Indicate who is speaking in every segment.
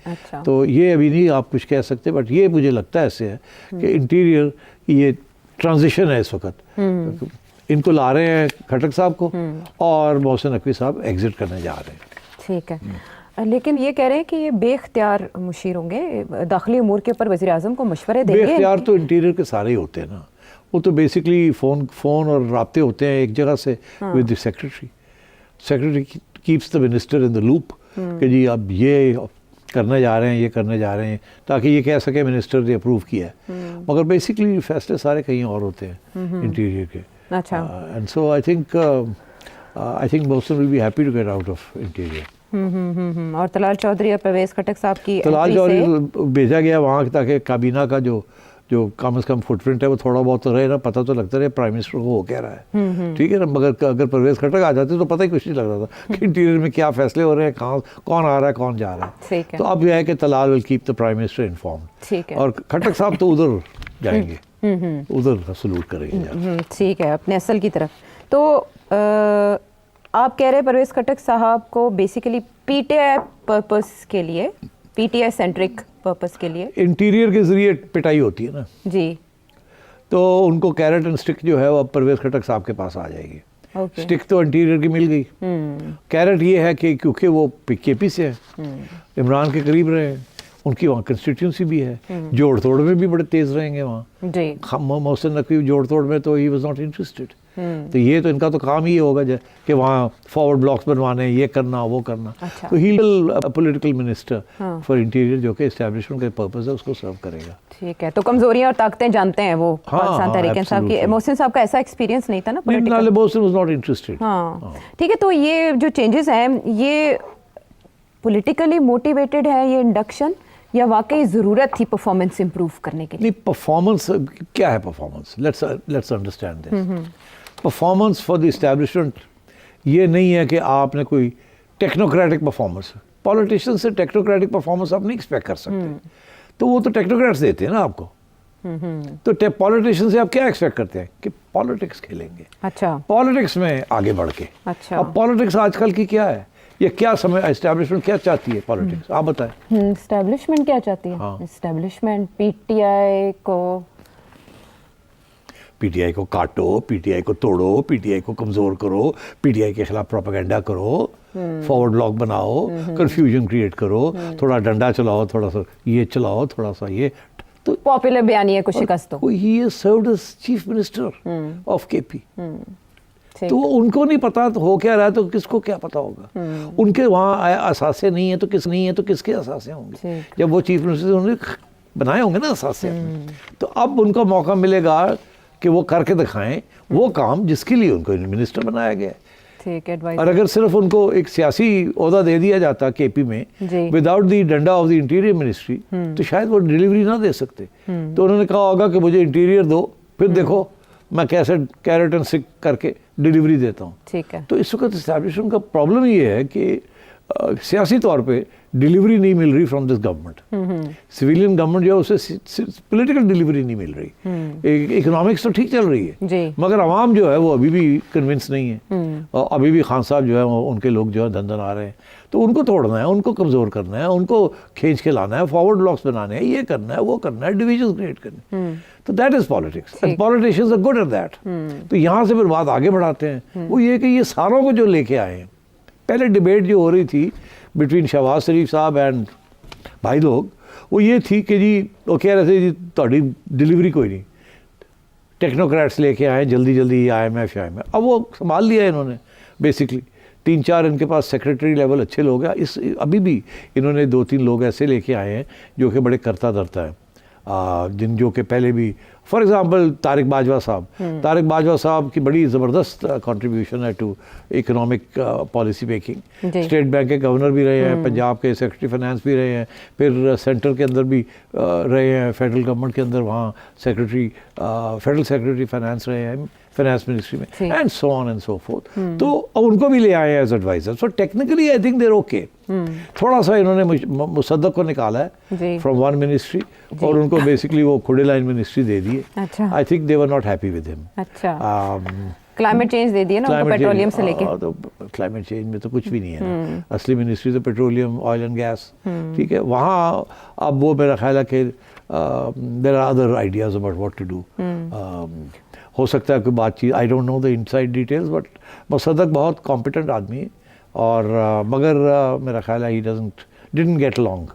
Speaker 1: अच्छा।
Speaker 2: तो ये अभी नहीं आप कुछ कह सकते, बट ये मुझे लगता है ऐसे है कि इंटीरियर ये ट्रांजिशन है इस वक्त। इनको ला रहे हैं खट्टक साहब को और मोहसिन नकवी साहब एग्जिट करने जा रहे हैं।
Speaker 1: ठीक है, लेकिन ये कह रहे हैं कि ये बेख्तियार मुशीर होंगे, दाखिली उमूर के ऊपर वज़ीर आज़म को मशवरे देंगे।
Speaker 2: बेख्तियार तो इंटीरियर के सारे ही होते हैं ना, वो तो बेसिकली फ़ोन और राब्ते होते हैं एक जगह से with the secretary keeps the minister in the loop कि जी अब ये करने जा रहे हैं, ये करने जा रहे हैं, ताकि ये कह सके मिनिस्टर ने अप्रूव किया है। मगर बेसिकली फैसले सारे कहीं और होते हैं इंटीरियर के।
Speaker 1: अच्छा।
Speaker 2: And so I think Mohsin will be happy to get out of interior.
Speaker 1: और तलाल चौधरी और परवेज़ खट्टक साहब की
Speaker 2: तलाल चौधरी भेजा गया वहाँ ताकि काबीना का जो कम से कम फुटप्रिंट है वो थोड़ा बहुत तो रहे ना, पता तो लगता रहे प्राइम मिनिस्टर को हो क्या रहा है। ठीक है ना, मगर अगर परवेज़ खट्टक आ जाते तो पता ही कुछ नहीं लग रहा था कि इंटीरियर में क्या फैसले हो रहे हैं, कहाँ कौन आ रहा है, कौन जा रहा है। तो अब यह है कि Talal will keep the prime minister informed, और खट्टक साहब तो उधर जाएंगे, उधर सलूट करेंगे।
Speaker 1: ठीक है, अपने असल की तरफ। तो आप कह रहे हैं परवेज़ खट्टक साहब को बेसिकली पीटीआई पर्पस के लिए, पीटीआई सेंट्रिक पर्पस के लिए
Speaker 2: इंटीरियर के जरिए पिटाई होती है ना
Speaker 1: जी,
Speaker 2: तो उनको कैरेट एंड स्टिक जो है वो अब परवेज़ खट्टक साहब के पास आ जाएगी। स्टिक तो इंटीरियर की मिल गई, कैरेट ये है कि क्योंकि वो केपी से है, इमरान के करीब रहे हैं, उनकी वहाँ कंस्टिट्यूंसी भी है, जोड़ तोड़ में भी बड़े तेज रहेंगे वहाँ। मोहसिन नकवी जोड़ तोड़ में तो ही वाज नॉट इंटरेस्टेड। तो ये तो इनका तो काम ही होगा कि वहाँ फॉरवर्ड ब्लॉक्स बनवाने, ये करना वो करना।
Speaker 1: अच्छा।
Speaker 2: तो he will political minister for interior जो कि एस्टैब्लिशमेंट के पर्पस है उसको सर्व करेगा।
Speaker 1: ठीक है, तो कमजोरियां और ताकतें जानते हैं वो पाकिस्तान तहरीक इंसाफ की। मोहसिन साहब का ऐसा एक्सपीरियंस नहीं था ना political.
Speaker 2: Mohsin was not interested.
Speaker 1: हाँ ठीक है, तो ये जो चेंजेस हैं ये पॉलिटिकली मोटिवेटेड है ये इंडक्शन, या वाकई ज़रूरत थी परफॉर्मेंस इंप्रूव करने के लिए?
Speaker 2: नहीं, परफॉर्मेंस क्या है? Performance let's understand this. Performance for the establishment ये नहीं है कि आपने कोई टेक्नोक्रेटिक परफॉर्मेंस, पॉलिटिशियन से टेक्नोक्रेटिक परफॉर्मेंस आप नहीं एक्सपेक्ट कर सकते। तो वो तो टेक्नोक्रेट्स देते हैं ना आपको। तो पॉलिटिशियन से आप क्या एक्सपेक्ट करते हैं कि पॉलिटिक्स खेलेंगे।
Speaker 1: अच्छा।
Speaker 2: पॉलिटिक्स में आगे बढ़ के।
Speaker 1: अच्छा।
Speaker 2: अब पॉलिटिक्स आजकल की क्या है, ये क्या समय एस्टैब्लिशमेंट क्या चाहती है पॉलिटिक्स, आप बताएं।
Speaker 1: एस्टैब्लिशमेंट क्या चाहती है? एस्टैब्लिशमेंट पीटीआई को काटो, पीटीआई को तोड़ो, पीटीआई को कमजोर करो, पीटीआई के खिलाफ प्रोपेगेंडा करो, फॉरवर्ड ब्लॉक बनाओ, कंफ्यूजन क्रिएट करो, थोड़ा डंडा चलाओ, थोड़ा सा ये चलाओ, थोड़ा सा ये, तो पॉपुलर बयानिया को शिकस्त दो।
Speaker 2: He has served as chief minister of KP. तो उनको नहीं पता तो हो क्या रहा है, तो किसको क्या पता होगा। उनके वहाँ असासे नहीं है तो किसके असासे होंगे? जब वो चीफ मिनिस्टर उन्होंने बनाए होंगे ना असासे, तो अब उनको मौका मिलेगा कि वो करके दिखाएं वो काम जिसके लिए उनको मिनिस्टर बनाया गया है। और अगर सिर्फ उनको एक सियासी ओहदा दे दिया जाता केपी में विदाउट द डंडा ऑफ द इंटीरियर मिनिस्ट्री, तो शायद वो डिलीवरी ना दे सकते। तो उन्होंने कहा होगा कि मुझे इंटीरियर दो, फिर देखो मैं कैसे कैरेट एंड स्टिक करके डिलीवरी देता हूँ।
Speaker 1: ठीक है।
Speaker 2: तो इस वक्त एस्टैब्लिशमेंट का प्रॉब्लम ये है कि सियासी तौर पे डिलीवरी नहीं मिल रही from this government. Civilian government जो है उसे पॉलिटिकल डिलीवरी नहीं मिल रही। इकोनॉमिक्स तो ठीक चल रही है, मगर आवाम जो है वो अभी भी कन्विंस नहीं है। और अभी भी खान साहब जो है उनके लोग जो है धंधन आ रहे हैं, तो उनको तोड़ना है, उनको कमज़ोर करना है, उनको खींच के लाना है, फॉरवर्ड ब्लॉक्स बनाने हैं, ये करना है, वो करना है, डिविजन क्रिएट करने। तो that is politics and politicians are good at that. तो यहाँ से फिर बात आगे बढ़ाते हैं, वो ये कि ये सारों को जो लेके आए हैं। पहले डिबेट जो हो रही थी बिटवीन शहबाज शरीफ साहब एंड भाई लोग, वो ये थी कि जी वो कह रहे थे जी थोड़ी डिलीवरी कोई नहीं, टेक्नोक्रेट्स लेके आए जल्दी जल्दी IMF। अब वो संभाल लिया इन्होंने बेसिकली। 3-4 इनके पास सेक्रेटरी लेवल अच्छे लोग हैं। अभी भी इन्होंने 2-3 लोग ऐसे लेके आए हैं जो कि बड़े करता धरता है, जो कि पहले भी, फॉर एग्जांपल तारिक बाजवा साहब की बड़ी ज़बरदस्त कंट्रीब्यूशन है to economic policy making. State Bank के गवर्नर भी रहे हैं, पंजाब के सेक्रेटरी फाइनेंस भी रहे हैं, फिर सेंटर के अंदर भी रहे हैं, फेडरल गवर्नमेंट के अंदर वहाँ फेडरल सेक्रेटरी फाइनेंस रहे हैं, फाइनेंस मिनिस्ट्री में, and so on and so forth. तो उनको भी ले आए as adviser. So technically I think there okay. थोड़ा सा इन्होंने मुसद्दक को निकाला है फ्रॉम वन मिनिस्ट्री और उनको बेसिकली वो खुडे लाइन मिनिस्ट्री दे दी है। I think they were not happy with him.
Speaker 3: Climate change दे दिया ना उनको, पेट्रोलियम से लेके।
Speaker 2: तो क्लाइमेट चेंज में तो कुछ भी नहीं है ना, असली मिनिस्ट्री तो पेट्रोलियम, ऑयल एंड गैस, ठीक है। वहाँ अब वो मेरा ख्याल है कि there are other ideas about what to do. हो सकता है कोई बातचीत, I don't know the inside details, but Mossadegh बहुत कॉम्पिटेंट आदमी है और मगर मेरा ख्याल है ही डिडंट गेट अलॉन्ग,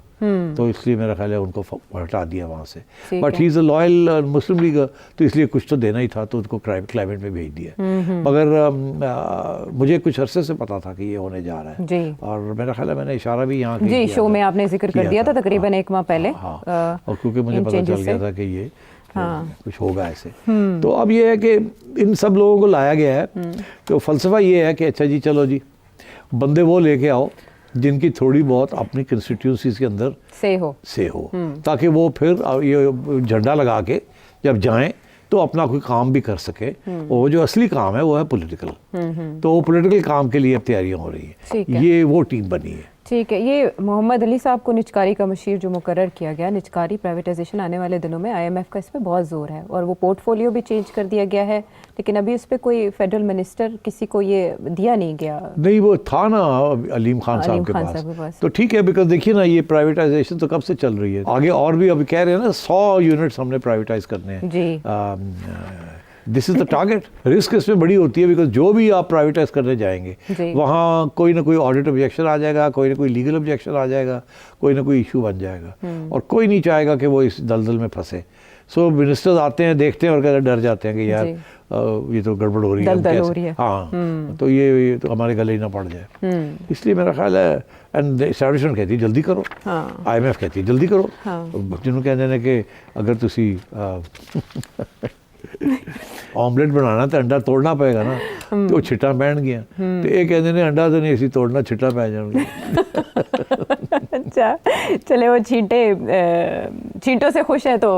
Speaker 2: तो इसलिए मेरा ख्याल है उनको हटा दिया वहाँ से। But he is a loyal Muslim league, तो इसलिए कुछ तो देना ही था, तो उनको क्लाइमेट में भेज दिया। मगर मुझे कुछ अरसे से पता था कि ये होने जा रहा है जी। और मेरा ख्याल है मैंने इशारा भी यहाँ
Speaker 3: जी शो में आपने जिक्र कर दिया था तकरीबन एक माह पहले।
Speaker 2: हाँ, और क्योंकि मुझे पता चल गया था कि ये कुछ होगा ऐसे। तो अब ये है कि इन सब लोगों को लाया गया है, तो फलसफा ये है कि अच्छा जी चलो जी बंदे वो लेके आओ जिनकी थोड़ी बहुत अपनी कंस्टिट्यूंसीज के अंदर से हो ताकि वो फिर ये झंडा लगा के जब जाएं तो अपना कोई काम भी कर सके। और जो असली काम है वो है पॉलिटिकल, तो वो पॉलिटिकल काम के लिए अब तैयारियां हो रही है। ये वो टीम बनी है।
Speaker 3: ठीक है, ये मोहम्मद अली साहब को निचकारी का मशीर जो मुकर्रर किया गया, निचकारी प्राइवेटाइजेशन आने वाले दिनों में IMF का इस पर बहुत जोर है और वो पोर्टफोलियो भी चेंज कर दिया गया है, लेकिन अभी उस पर कोई फेडरल मिनिस्टर किसी को ये दिया नहीं गया।
Speaker 2: नहीं, वो था ना अलीम खान साहब के पास, तो ठीक है। बिकॉज देखिए ना ये प्राइवेटाइजेशन तो कब से चल रही है, आगे और भी अभी कह रहे हैं ना 100 यूनिट्स हमने प्राइवेटाइज करने हैं जी। This is the target. Risk इसमें बड़ी होती है बिकॉज जो भी आप प्राइवेटाइज करने जाएंगे वहाँ कोई ना कोई ऑडिट ऑब्जेक्शन आ जाएगा, कोई ना कोई लीगल ऑब्जेक्शन आ जाएगा, कोई ना कोई इशू बन जाएगा और कोई नहीं चाहेगा कि वो इस दलदल में फंसे। सो मिनिस्टर्स आते हैं, देखते हैं और कहते डर जाते हैं कि यार ये तो गड़बड़ हो रही है, हाँ तो ये तो हमारे गले ही ना पड़ जाए। इसलिए मेरा ख्याल है एंड एस्टैब्लिशमेंट कहती है जल्दी करो, IMF कहती है जल्दी करो, जिन्होंने कहते हैं कि अगर तुसी ऑमलेट बनाना तो अंडा तोड़ना पड़ेगा ना, तो छिट्टा पैन गया तो ये कहते हैं अंडा तो नहीं इसी तोड़ना, छिट्टा पै जाएंगे।
Speaker 3: अच्छा चले, वो छींटों से खुश है तो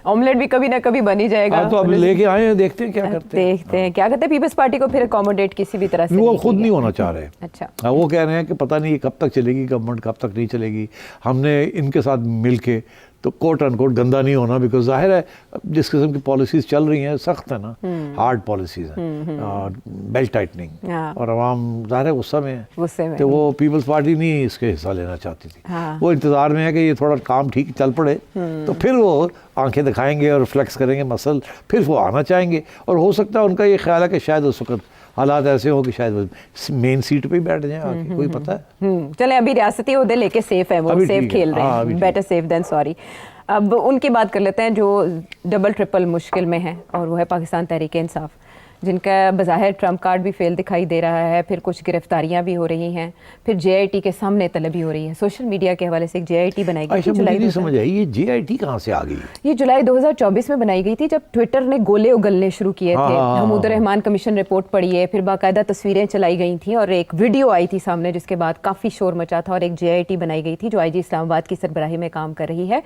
Speaker 3: ऑमलेट भी कभी ना कभी बन ही जाएगा।
Speaker 2: तो अब लेके आए हैं, देखते हैं क्या करते हैं,
Speaker 3: क्या करते हैं। पीपल्स पार्टी को फिर अकोमोडेट किसी भी तरह से
Speaker 2: वो खुद नहीं होना चाह रहे।
Speaker 3: अच्छा,
Speaker 2: वो कह रहे हैं कि पता नहीं कब तक चलेगी गवर्नमेंट, कब तक नहीं चलेगी, हमने इनके साथ मिल के तो कोट अनकोट गंदा नहीं होना। बिकॉज जाहिर है जिस किस्म की पॉलिसीज चल रही हैं सख्त है ना, हार्ड पॉलिसीज हैं, बेल्ट टाइटनिंग, और आवाम जाहिर है गुस्सा में है, तो वो पीपल्स पार्टी नहीं इसके हिस्सा लेना चाहती थी। वो इंतजार में है कि ये थोड़ा काम ठीक चल पड़े तो फिर वो आंखें दिखाएंगे और फ्लेक्स करेंगे मसल, फिर वो आना चाहेंगे। और हो सकता है उनका ये ख्याल है कि शायद उस वक्त हालात ऐसे हो कि शायद मेन सीट पे ही बैठ जाए आके, कोई पता है।
Speaker 3: चले, अभी रियासती ओहदे लेके सेफ है, वो सेफ खेल रहे हैं, बेटर सेफ देन सॉरी। अब उनकी बात कर लेते हैं जो डबल ट्रिपल मुश्किल में है, और वो है पाकिस्तान तहरीक इंसाफ, जिनका बज़ाहिर ट्रम्प कार्ड भी फेल दिखाई दे रहा है, फिर कुछ गिरफ्तारियां भी हो रही हैं, फिर JIT के सामने तलबी हो रही है। सोशल मीडिया के हवाले से एक JIT बनाई गई थी जुलाई,
Speaker 2: नहीं समझ आई ये JIT कहाँ से आ गई?
Speaker 3: ये जुलाई 2024 में बनाई गई थी जब ट्विटर ने गोले उगलने शुरू किए थे। महमूद रहमान कमीशन रिपोर्ट पढ़ी है, फिर बाकायदा तस्वीरें चलाई गई थी और एक वीडियो आई थी सामने, जिसके बाद काफ़ी शोर मचा था और एक JIT बनाई गई थी जो IG इस्लामाबाद की सरबराही में काम कर रही है।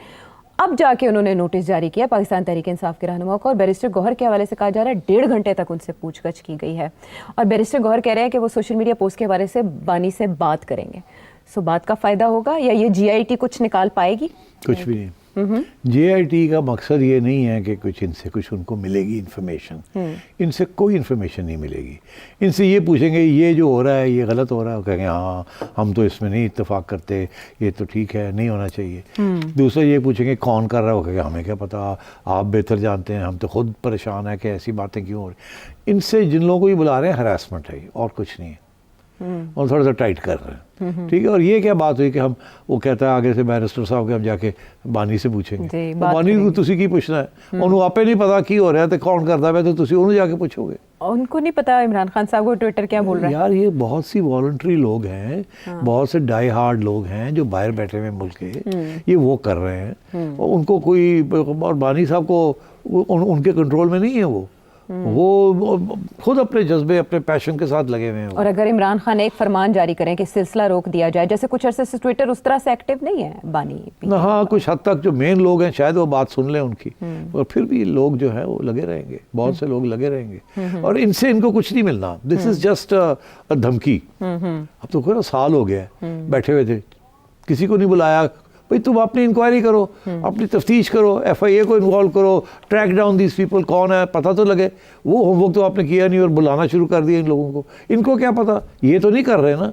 Speaker 3: अब जाके उन्होंने नोटिस जारी किया पाकिस्तान तहरीक इंसाफ के रहनुमा को, और बैरिस्टर गौहर के हवाले से कहा जा रहा है 1.5 घंटे तक उनसे पूछगछ की गई है। और बैरिस्टर गौहर कह रहे हैं कि वो सोशल मीडिया पोस्ट के हवाले से बानी से बात करेंगे। सो बात का फ़ायदा होगा या ये JIT कुछ निकाल पाएगी?
Speaker 2: कुछ भी नहीं। JIT का मकसद ये नहीं है कि कुछ इनसे कुछ उनको मिलेगी इन्फॉर्मेशन, इनसे कोई इन्फॉर्मेशन नहीं मिलेगी। इनसे ये पूछेंगे ये जो हो रहा है ये गलत हो रहा है, वो कहेंगे हाँ हम तो इसमें नहीं इत्तेफाक करते, ये तो ठीक है नहीं होना चाहिए। दूसरा ये पूछेंगे कौन कर रहा है, वो कहेंगे हमें क्या पता, आप बेहतर जानते हैं, हम तो खुद परेशान है कि ऐसी बातें क्यों हो रही। इनसे जिन लोगों को ये बुला रहे हैं हरासमेंट है और कुछ नहीं है, और थोड़ा सा टाइट कर रहे हैं, ठीक है। और ये क्या बात हुई कि हम, वो कहता है आगे से बैरिस्टर साहब के हम जाके बानी से पूछेंगे, बानी को तुसी की पूछना है, उन्होंने आपे नहीं पता की हो रहा है तो कौन करता है, तो तुसी उन्होंने जाके पूछोगे।
Speaker 3: उनको नहीं पता इमरान खान साहब को ट्विटर क्या बोल रहा है।
Speaker 2: यार ये बहुत सी वॉलंटरी लोग हैं, बहुत से डाई हार्ड लोग हैं जो बाहर बैठे हुए मुल्क के, ये वो कर रहे हैं, और उनको कोई, और बानी साहब को उनके कंट्रोल में नहीं है, वो खुद अपने जज्बे अपने पैशन के साथ लगे हुए हैं। और
Speaker 3: अगर इमरान खान एक फरमान जारी करें कि सिलसिला रोक दिया जाए, जैसे कुछ अरसे से ट्विटर उस तरह से एक्टिव नहीं है बानी,
Speaker 2: हाँ कुछ हद तक जो मेन लोग हैं शायद वो बात सुन लें उनकी, और फिर भी लोग जो है वो लगे रहेंगे, बहुत से लोग लगे रहेंगे, और इनसे इनको कुछ नहीं मिलना। दिस इज जस्ट धमकी। अब तो पूरा साल हो गया बैठे हुए थे, किसी को नहीं बुलाया, भाई तुम अपनी इंक्वायरी करो, अपनी तफ्तीश करो, FIA को इन्वॉल्व करो, ट्रैक डाउन दिस पीपल, कौन है पता तो लगे। वो होमवर्क तो आपने किया नहीं और बुलाना शुरू कर दिया इन लोगों को। इनको क्या पता, ये तो नहीं कर रहे ना,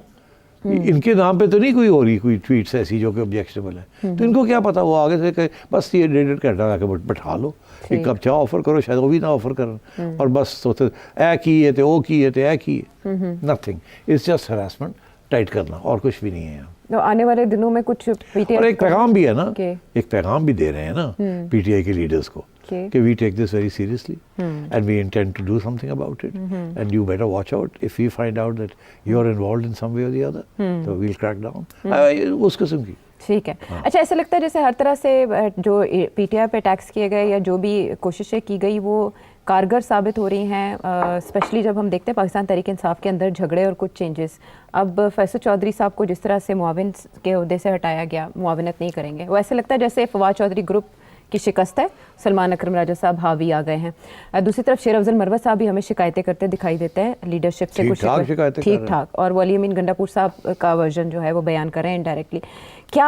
Speaker 2: इनके नाम पे तो नहीं कोई हो रही कोई ट्वीट्स ऐसी जो कि ऑब्जेक्शनेबल है, तो इनको क्या पता, वो आगे से कहे बस ये 1.5 घंटा लाके बैठा लो, एक कप चाय ऑफर करो, शायद वो भी ना ऑफर करन, और बस सोचते ए की है तो ओ की है तो ए की है, nothing, it's just harassment, tight करना, और कुछ भी नहीं है।
Speaker 3: तो आने वाले दिनों में कुछ PTI
Speaker 2: और एक पैगाम भी है ना,
Speaker 3: के
Speaker 2: एक पैगाम भी दे रहे हैं ना PTI के लीडर्स को कि we take this very seriously and we intend to do something about it and you better watch out if we find out that you are involved in some way और the other, तो we will crack down, उस किस्म की।
Speaker 3: ठीक है। अच्छा, ऐसा लगता है जैसे हर तरह से जो PTI पे टैक्स किए गए या जो भी कोशिशें की गई वो कारगर साबित हो रही हैं, स्पेशली जब हम देखते हैं पाकिस्तान तहरीक इंसाफ के अंदर झगड़े और कुछ चेंजेस। अब फैसल चौधरी साहब को जिस तरह से मुआविन के ओहदे से हटाया गया, मुआविनत नहीं करेंगे, वो ऐसे लगता है जैसे फवाद चौधरी ग्रुप की शिकस्त है, सलमान अकरम राजा साहब हावी आ गए हैं। दूसरी तरफ शेर अफजल मरवत साहब भी हमें शिकायतें करते दिखाई देते हैं लीडरशिप से, कुछ
Speaker 2: शिकायतें
Speaker 3: ठीक ठाक, और वली अमीन गंडापुर साहब का वर्जन जो है वो बयान कर रहे हैं इनडायरेक्टली। क्या